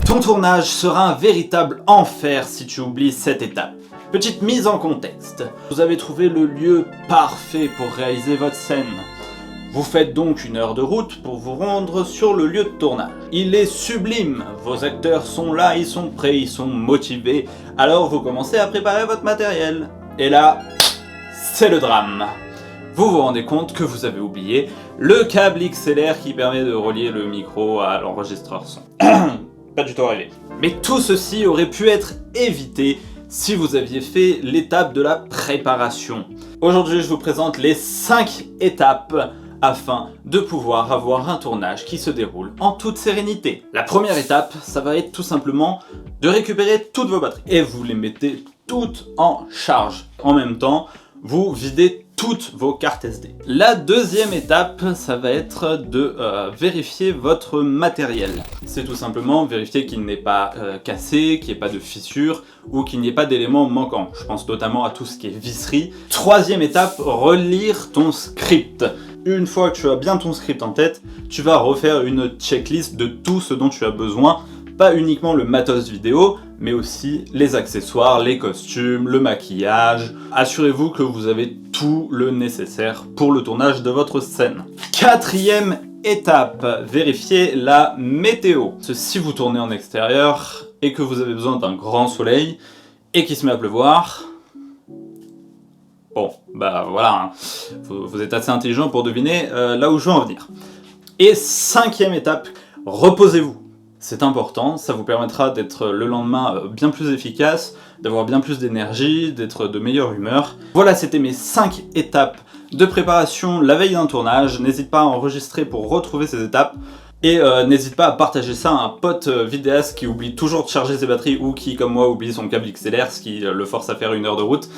Ton tournage sera un véritable enfer si tu oublies cette étape. Petite mise en contexte. Vous avez trouvé le lieu parfait pour réaliser votre scène. Vous faites donc 1 heure de route pour vous rendre sur le lieu de tournage. Il est sublime, vos acteurs sont là, ils sont prêts, ils sont motivés, alors vous commencez à préparer votre matériel. Et là, c'est le drame. Vous vous rendez compte que vous avez oublié le câble XLR qui permet de relier le micro à l'enregistreur son. Pas du tout arrivé. Mais tout ceci aurait pu être évité si vous aviez fait l'étape de la préparation. Aujourd'hui, je vous présente les 5 étapes afin de pouvoir avoir un tournage qui se déroule en toute sérénité. La première étape, ça va être tout simplement de récupérer toutes vos batteries et vous les mettez toutes en charge. En même temps, vous videz toutes vos cartes SD. La deuxième étape, ça va être de vérifier votre matériel. C'est tout simplement vérifier qu'il n'est pas cassé, qu'il n'y ait pas de fissures ou qu'il n'y ait pas d'éléments manquants. Je pense notamment à tout ce qui est visserie. Troisième étape, relire ton script. Une fois que tu as bien ton script en tête, tu vas refaire une checklist de tout ce dont tu as besoin. Pas uniquement le matos vidéo, mais aussi les accessoires, les costumes, le maquillage. Assurez-vous que vous avez tout le nécessaire pour le tournage de votre scène. Quatrième étape, vérifiez la météo. Si vous tournez en extérieur et que vous avez besoin d'un grand soleil et qu'il se met à pleuvoir, bon, bah voilà, hein. Vous êtes assez intelligent pour deviner là où je veux en venir. Et cinquième étape, reposez-vous. C'est important, ça vous permettra d'être le lendemain bien plus efficace, d'avoir bien plus d'énergie, d'être de meilleure humeur. Voilà, c'était mes 5 étapes de préparation la veille d'un tournage. N'hésite pas à enregistrer pour retrouver ces étapes. Et n'hésite pas à partager ça à un pote vidéaste qui oublie toujours de charger ses batteries ou qui, comme moi, oublie son câble XLR, ce qui le force à faire 1 heure de route.